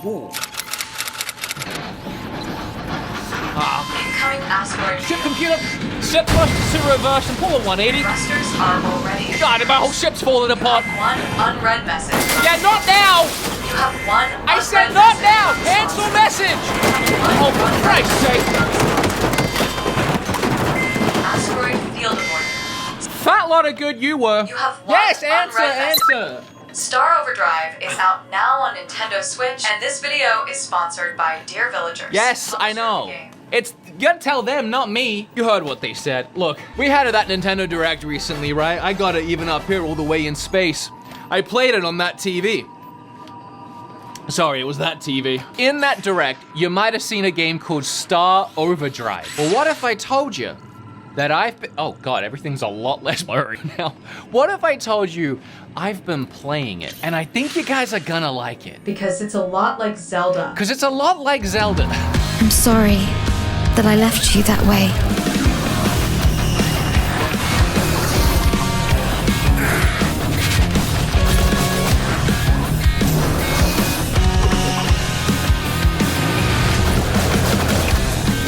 Ooh. Incoming asteroid. Ship computer, set thrusters to reverse and pull a 180. Thrusters are already. God, my whole ship's falling apart. One unread message. Yeah, not now! You have one. I said not now! Cancel message! Oh, for Christ's sake! Asteroid field abort. Fat lot of good you were. You have one. Yes, answer, unread answer. Star Overdrive is out now on Nintendo Switch, and this video is sponsored by Dear Villagers. Yes, I know. It's, you gotta tell them, not me. You heard what they said. Look, we had that Nintendo Direct recently, right? I got it even up here all the way in space. I played it on that TV. Sorry, it was that TV. In that Direct, you might have seen a game called Star Overdrive. Well, what if I told you that I've been, oh God, everything's a lot less blurry now. What if I told you I've been playing it, and I think you guys are gonna like it. Because it's a lot like Zelda. Because it's a lot like Zelda. I'm sorry that I left you that way.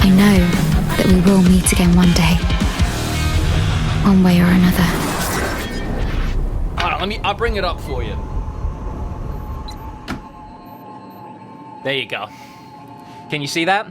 I know that we will meet again one day. One way or another. I'll bring it up for you. There you go. Can you see that?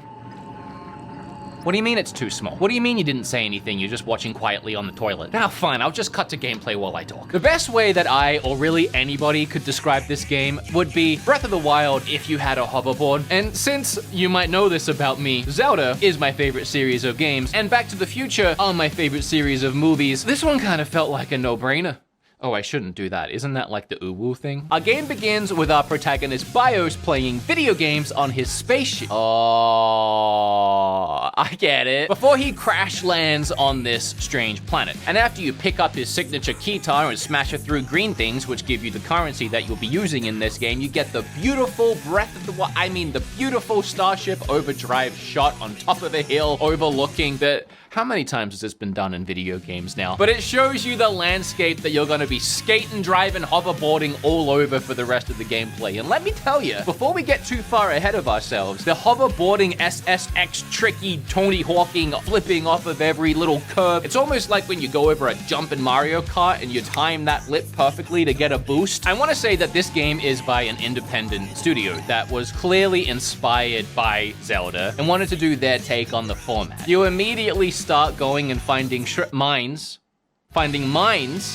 What do you mean it's too small? What do you mean you didn't say anything? You're just watching quietly on the toilet. Now, fine, I'll just cut to gameplay while I talk. The best way that I, or really anybody, could describe this game would be Breath of the Wild if you had a hoverboard. And since you might know this about me, Zelda is my favorite series of games, and Back to the Future are my favorite series of movies. This one kind of felt like a no-brainer. Oh, I shouldn't do that. Isn't that like the uwu thing? Our game begins with our protagonist Bios playing video games on his spaceship. Oh, I get it. Before he crash lands on this strange planet. And after you pick up his signature guitar and smash it through green things, which give you the currency that you'll be using in this game, you get the beautiful the beautiful Starship Overdrive shot on top of a hill overlooking the... How many times has this been done in video games now? But it shows you the landscape that you're gonna be skating, driving, hoverboarding all over for the rest of the gameplay. And let me tell you, before we get too far ahead of ourselves, the hoverboarding SSX tricky Tony Hawking flipping off of every little curve. It's almost like when you go over a jump in Mario Kart and you time that lip perfectly to get a boost. I wanna say that this game is by an independent studio that was clearly inspired by Zelda and wanted to do their take on the format. You immediately start going and finding mines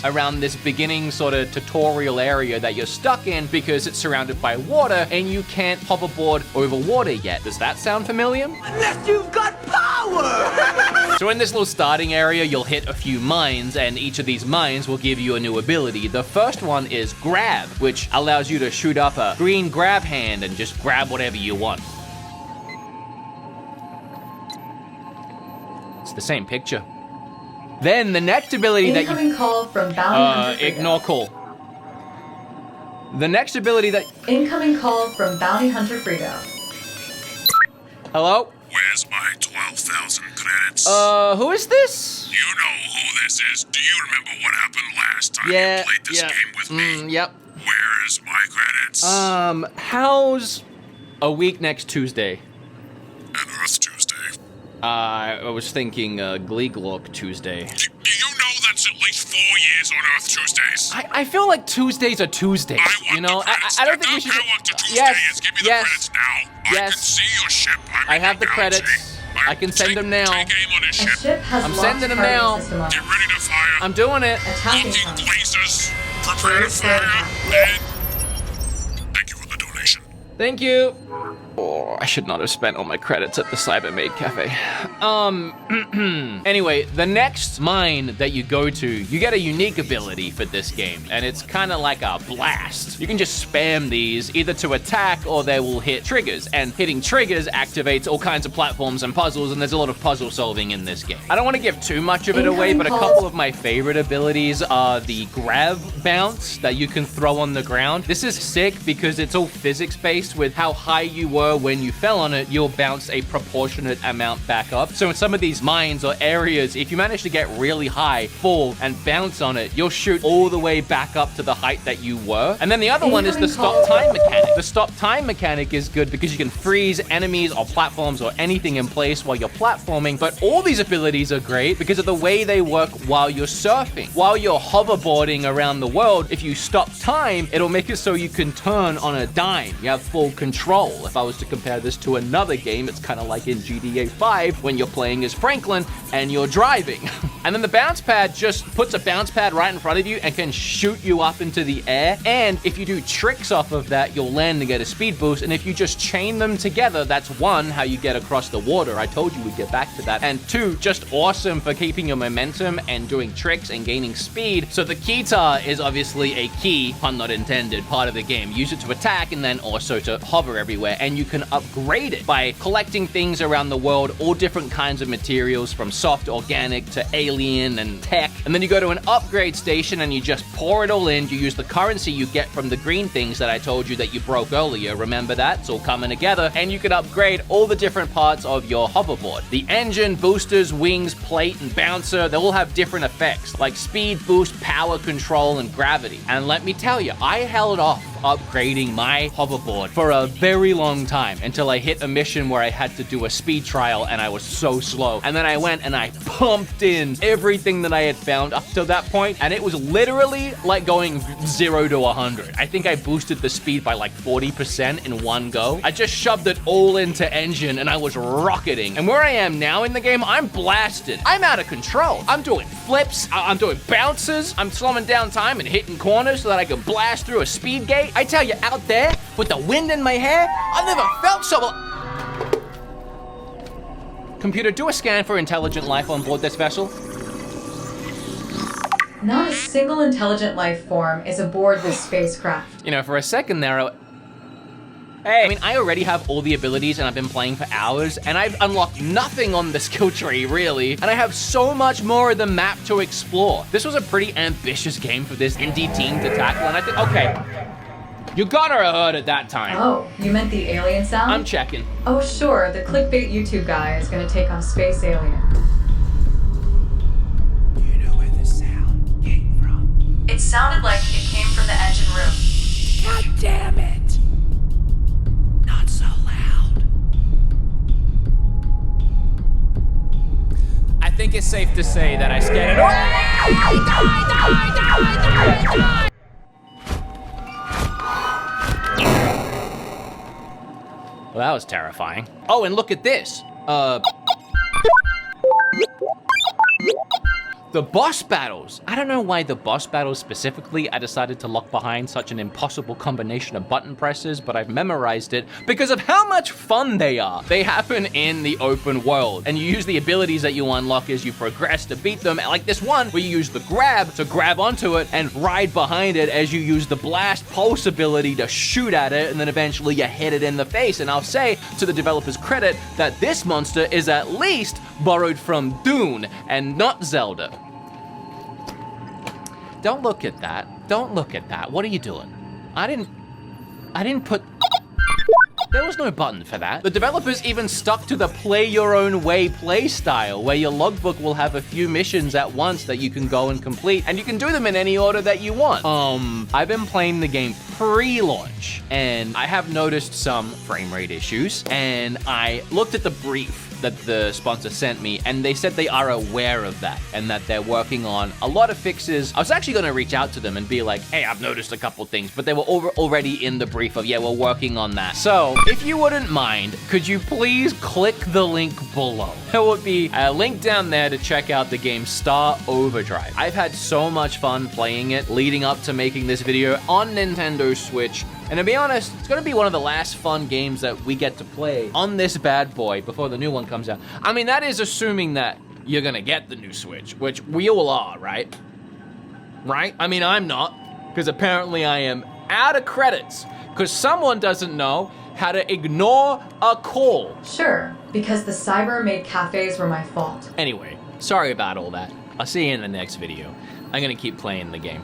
around this beginning sort of tutorial area that you're stuck in because it's surrounded by water and you can't hoverboard over water yet. Does that sound familiar? Unless you've got power! So in this little starting area, you'll hit a few mines, and each of these mines will give you a new ability. The first one is Grab, which allows you to shoot up a green grab hand and just grab whatever you want. It's the same picture. Then the next ability that you... Incoming call from Bounty Hunter Fredo. Ignore call. The next ability that... Incoming call from Bounty Hunter Fredo. Hello? Where's my 12,000 credits? Who is this? You know who this is. Do you remember what happened last time you played this game with me? Yep. Where's my credits? How's a week next Tuesday? And Earth Tuesday. I was thinking, Glee Glock Tuesday. Do you know that's at least 4 years on Earth Tuesdays? I feel like Tuesdays are Tuesdays, I want you know? the credits. I don't think we should... I want the Tuesday Yes, is. Give me the credits now. I can see your ship. I have the credits. I can send them now. Take aim on his A ship. ship has I'm lost sending them target now. system on. Get ready to fire. I'm doing it. Attacking Locking target. lasers. Prepare to fire. And... Thank you for the donation. Thank you. Oh, I should not have spent all my credits at the Cybermaid Cafe. Anyway, the next mine that you go to, you get a unique ability for this game, and it's kind of like a blast. You can just spam these either to attack or they will hit triggers, and hitting triggers activates all kinds of platforms and puzzles, and there's a lot of puzzle solving in this game. I don't want to give too much of it away, but a couple of my favorite abilities are the grab bounce that you can throw on the ground. This is sick because it's all physics-based with how high you were were when you fell on it, you'll bounce a proportionate amount back up. So in some of these mines or areas, if you manage to get really high, fall, and bounce on it, you'll shoot all the way back up to the height that you were. And then the other one is the stop time mechanic. The stop time mechanic is good because you can freeze enemies or platforms or anything in place while you're platforming, but all these abilities are great because of the way they work while you're surfing. While you're hoverboarding around the world, if you stop time, it'll make it so you can turn on a dime. You have full control. If I was to compare this to another game, it's kind of like in GTA 5 when you're playing as Franklin and you're driving. And then the bounce pad just puts a bounce pad right in front of you and can shoot you up into the air. And if you do tricks off of that, you'll land and get a speed boost. And if you just chain them together, that's one, how you get across the water. I told you we'd get back to that. And two, just awesome for keeping your momentum and doing tricks and gaining speed. So the keytar is obviously a key, pun not intended, part of the game. Use it to attack and then also to hover everywhere. And you can upgrade it by collecting things around the world, all different kinds of materials from soft, organic to alien and tech. And then you go to an upgrade station and you just pour it all in. You use the currency you get from the green things that I told you that you broke earlier. Remember that? It's all coming together. And you can upgrade all the different parts of your hoverboard. The engine, boosters, wings, plate, and bouncer, they all have different effects like speed, boost, power control, and gravity. And let me tell you, I held off upgrading my hoverboard for a very long time until I hit a mission where I had to do a speed trial and I was so slow. And then I went and I pumped in everything that I had found up to that point, and it was literally like going 0 to 100. I think I boosted the speed by like 40% in one go. I just shoved it all into engine and I was rocketing. And where I am now in the game, I'm blasted. I'm out of control. I'm doing flips, I'm doing bounces, I'm slowing down time and hitting corners so that I can blast through a speed gate. I tell you, out there, with the wind in my hair, I've never felt so... Computer, do a scan for intelligent life on board this vessel. Not a single intelligent life form is aboard this spacecraft. You know, for a second there, hey, I mean, I already have all the abilities and I've been playing for hours and I've unlocked nothing on the skill tree, really. And I have so much more of the map to explore. This was a pretty ambitious game for this indie team to tackle, and I think, okay, you gotta have heard it that time. Oh, you meant the alien sound? I'm checking. Oh, sure, the clickbait YouTube guy is gonna take on space alien. Do you know where the sound came from? It sounded like it came from the engine room. God damn it! Not so loud. I think it's safe to say that I scared it away. Well, that was terrifying. Oh, and look at this. The boss battles. I don't know why the boss battles specifically I decided to lock behind such an impossible combination of button presses, but I've memorized it because of how much fun they are. They happen in the open world, and you use the abilities that you unlock as you progress to beat them, like this one where you use the grab to grab onto it and ride behind it as you use the blast pulse ability to shoot at it, and then eventually you hit it in the face. And I'll say, to the developer's credit, that this monster is at least borrowed from Dune and not Zelda. Don't look at that. Don't look at that. What are you doing? I didn't put... There was no button for that. The developers even stuck to the play your own way play style, where your logbook will have a few missions at once that you can go and complete, and you can do them in any order that you want. I've been playing the game pre-launch, and I have noticed some frame rate issues, and I looked at the brief that the sponsor sent me, and they said they are aware of that and that they're working on a lot of fixes. I was actually going to reach out to them and be like, hey, I've noticed a couple things, but they were already in the brief of, yeah, we're working on that. So if you wouldn't mind, could you please click the link below? There would be a link down there to check out the game Star Overdrive. I've had so much fun playing it leading up to making this video on Nintendo Switch. And to be honest, it's gonna be one of the last fun games that we get to play on this bad boy before the new one comes out. I mean, that is assuming that you're gonna get the new Switch, which we all are, right? Right? I mean, I'm not, because apparently I am out of credits, because someone doesn't know how to ignore a call. Sure, because the cyber-made cafes were my fault. Anyway, sorry about all that. I'll see you in the next video. I'm gonna keep playing the game.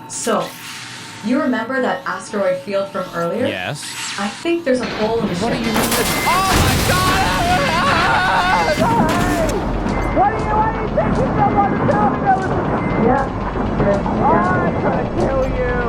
So, You remember that asteroid field from earlier? Yes. I think there's a hole in the What do ship. you mean? Oh my god! What do you think you don't want to tell me? Yeah. I'm gonna kill you.